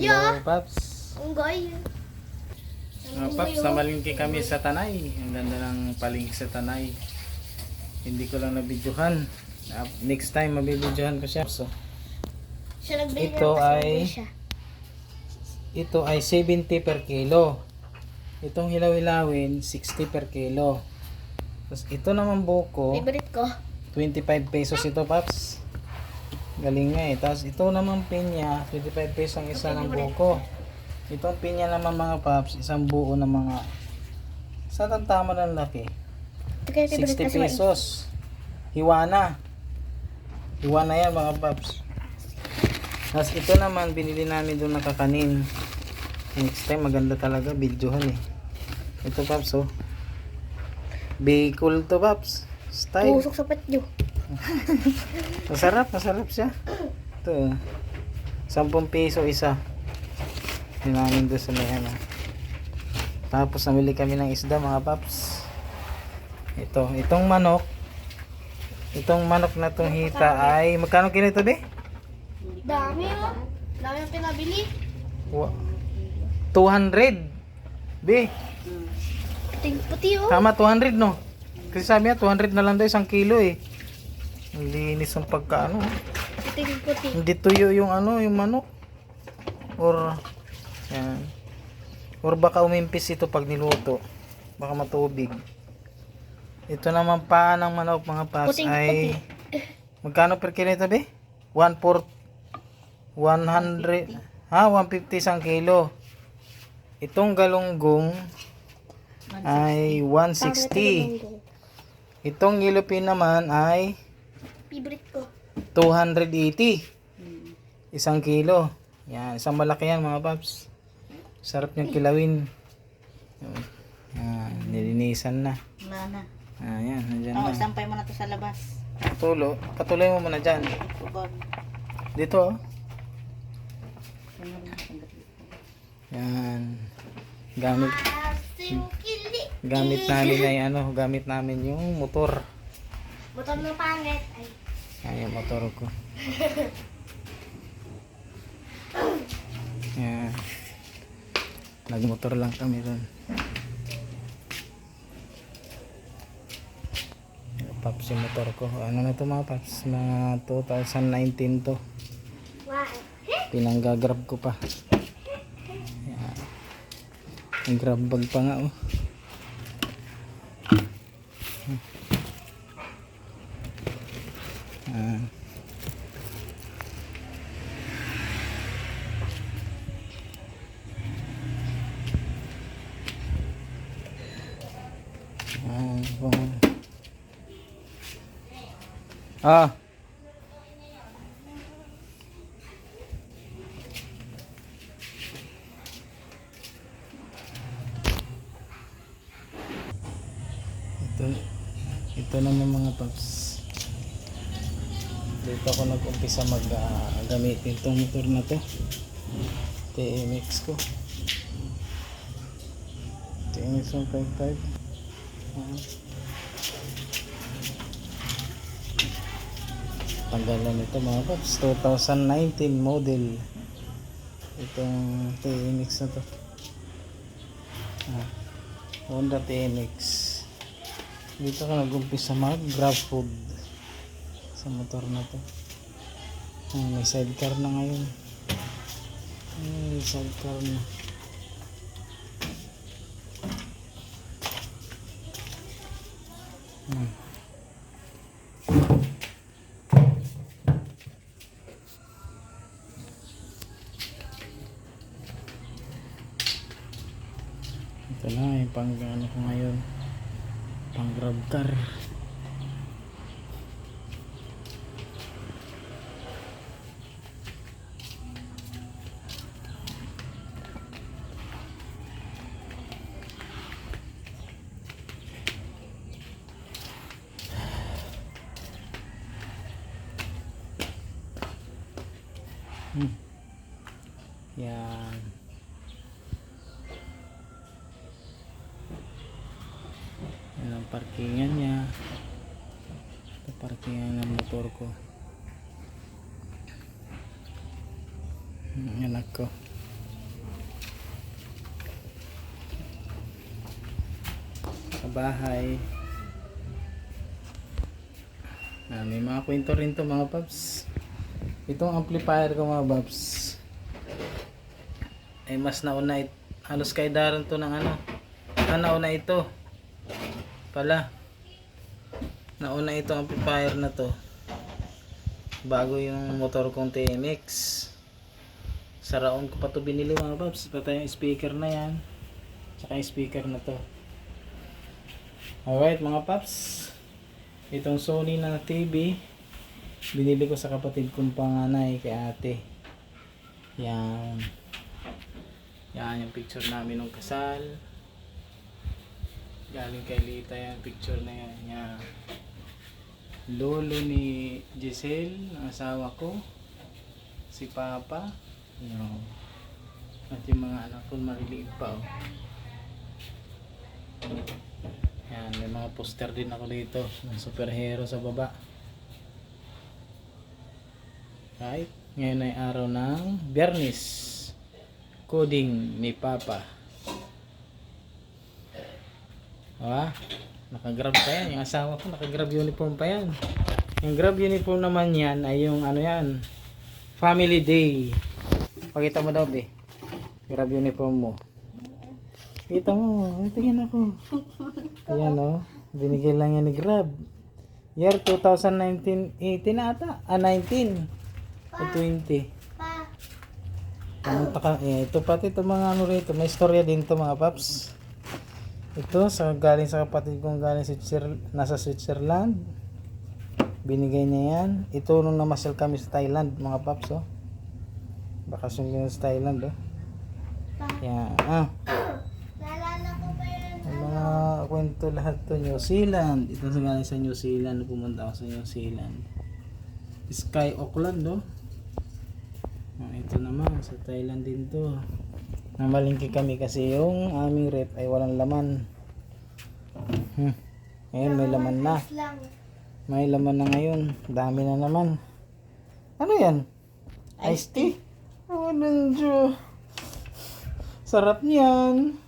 Hello, Paps. Unggoy. Paps, namalingki kami sa Tanay. Ang ganda ng palingki sa Tanay. Hindi ko lang nabidyohan. Next time, mabibidyohan ko siya. So, Siya nagbili ito ng ay- siya. ito ay 70 per kilo. Itong hilaw-hilawin, 60 per kilo. Tapos ito naman buko, Favorite ko. 25 pesos ito, Paps. Galing nga eh. Tapos ito naman pinya, 25 pesos ang isa ng buko. Itong pinya naman mga Paps, isang buo ng mga sa tama ng laki. Ito kaya favorite 60 ko sa mais. pesos. Hiwana. Hiwana yan mga Paps. Tapos ito naman binili namin doon na kakanin. Next time maganda talaga videohan eh. Ito Paps oh. Bicol to Paps. Style. Pusok sa patyo. Masarap siya. Ito. 10 piso isa. Hinamin doon sa may ano. Tapos namili kami ng isda mga Paps. Itong manok. Itong manok na tong hita ay magkano kilo ito be? Dami oh. Dami ang pinabili. 200. Be, Ting puti oh. tama 200 no? Kasi sabi niya 200 na lang daw isang kilo eh. Ang linis ng pagkaano. Ting puti. Hindi tuyo yung ano, yung manok. Or yan. Or baka umimpis ito pag niluto. Baka matubig. Ito naman paa ng manok mga Paps Puting ay magkano per kilo ito be? 100 150 isang kilo. Itong galunggong ay 160. Itong yellow pin naman ay Favorite ko. 280. Isang kilo. Yan, isang malaki yan mga Paps. Sarap niyang kilawin. Yan, nilinisan na. Nana. Ayan, nandiyan Oo, na. sampay mo na to sa labas. Patuloy mo muna dyan. Tubag. Dito oh. Yan. Gamit namin ay ano, gamit namin yung motor. Motor ng pangit. Ay. Ayan yung motor ko. Yan. Nagmotor lang kami doon. Paps yung motor ko. Ano na to mga Paps? Mga 2019 to. Wow. Pinanggagrab ko pa. Yan. Ang grab bag pa nga oh. Yan. Ah. Ito naman mga Paps. Dito ako nag-umpisa gamitin itong motor na to. TMX ko. TMX 155. Tanggalan ito mga Paps. 2019 model. Itong TMX na to. Honda TMX. Dito ka nag-umpisa mag-grab food sa motor na to. May sidecar na ngayon. May sidecar na. Ito na yung pang ano ko ngayon, pang grab car. Yan. Yan ang parkingan niya. Ito parkingan ng motor ko. Anak ko. bahay. May mga kwento rin to mga paps. Itong amplifier ko mga paps ay mas nauna halos kay Daron to ng ano. Nauna ito pala. Nauna ito amplifier na to bago yung motor kong TMX. Sa Raon ko pa to binili mga paps. Pati yung speaker na yan tsaka yung speaker na to. Alright mga paps, itong Sony na TV binili ko sa kapatid kong panganay kay ate. Yan yung picture namin ng kasal. Galing kay Lita yung picture na yan. Yan lolo ni Giselle, ang asawa ko, si Papa. Yan. At yung mga anak ko maliliit pa oh. Yan, may mga poster din ako dito ng superhero sa baba. Right, ngayon ay araw ng Biyernes. Coding ni Papa. Naka-grab pa yan. Yung asawa ko naka-grab uniform pa yan. Yung grab uniform naman yan ay yung ano yan, Family Day. Pakita mo daw be, grab uniform mo. Kita mo, tingin ako. Ayan o, binigay lang yan ni Grab. Year 2019, 18 ata. 19 o 20. Ito pati ito mga ano rito, may istorya din to mga paps. Ito galing sa kapatid kong galing nasa Switzerland. Binigay niya yan. Ito nung namasyal kami sa Thailand mga paps oh. Bakasyon kami sa Thailand oh. Yan mga kwento lahat to. New Zealand, ito sa galing sa New Zealand. Pumunta ako sa New Zealand. Sky Auckland no. Ito naman sa Thailand din to. Namalingki kami kasi yung aming rep ay walang laman. Ngayon may laman na. May laman na ngayon. Dami na naman. Ano yan? Iced tea? Oh, nandiyo. Sarap niyan.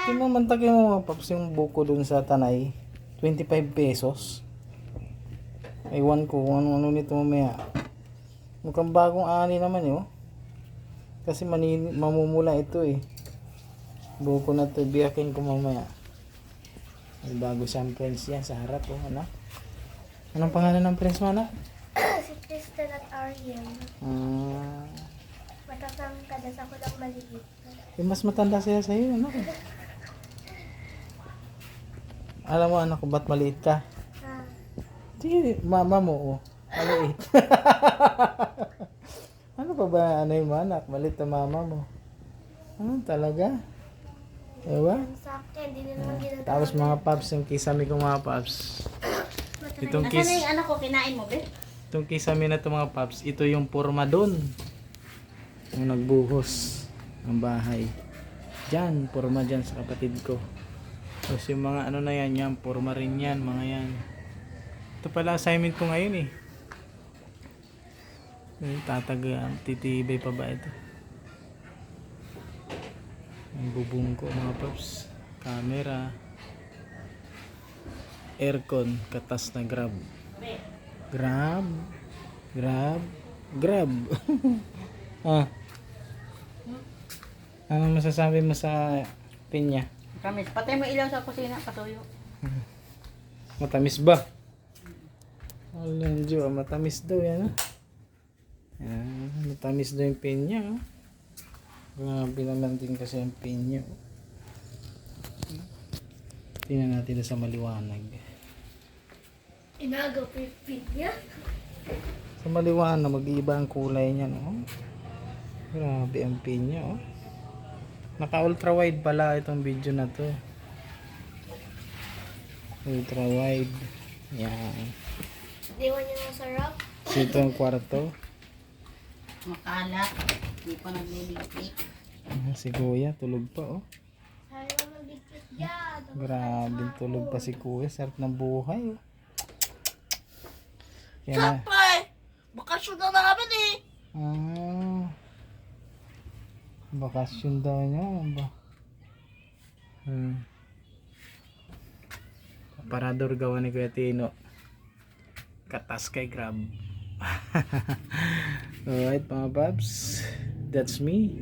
Tinamantagin mo mga paps yung buko dun sa Tanay. 25 pesos. Ewan ko kung ano nito mamaya. Mukhang bagong ani naman yun. Kasi mamumula ito eh. Buko na ito. Biyakin ko mamaya. May bago siyang prince yan sa harap oh. Ano? Anong pangalan ng prince mo anak? Si Kristen at Ariel. Matatangkad as ako lang maliit. Mas matanda siya sa'yo anak. Alam mo anak ko ba't maliit ka? Sige, mama mo oh. Maliit. Ano pa ba ano yung anak? Maliit na mama mo. Ano talaga? Ewa? Sa akin, hindi na naman ginagawa. Tapos mga paps, yung kisame ko mga paps. Itong Nasaan na yung anak ko? Kinain mo, be? Itong kisame na ito mga paps, ito yung porma doon. Yung nagbuhos ng bahay. Diyan, porma dyan sa kapatid ko. Tapos yung mga ano na yan, yan, porma rin yan, mga yan. Ito pala assignment ko ngayon eh. Titibay pa ba ito? Ang bubong ko mga paps. Camera. Aircon. Katas na grab. Grab. Ano masasabi mo sa pinya? Kamis. Patay mo ilaw sa kusina, patuyo. Matamis ba? Alam Diyo, matamis daw yan. Matamis daw yung pinya. Grabe naman din kasi yung pinya. Tingnan natin sa maliwanag. Inagaw pa yung pinya. Sa maliwanag, mag-iiba ang kulay niya. No? Grabe ang pinya. Oh. Naka ultra wide pala itong video na to. Ultra wide. Yan. Di mo niya masarap. Ito ang kwarto. Makalat. Hindi pa naglilitik. Si Kuya, tulog pa oh. Sabi mo magdikit dyan. Grabe, tulog pa si Kuya. Sarap ng buhay oh. Yan na. Bakasyon na namin eh! Bakasyon daw niya. Aparador gawa ni Kuya Tino. Katas kay Grab. Alright mga paps, that's me.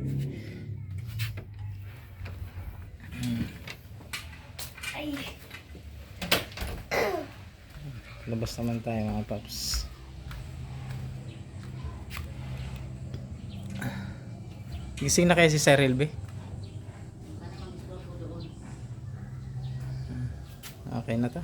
Labas naman tayo mga paps. Gising na kaya si Cyril B? Okay na to.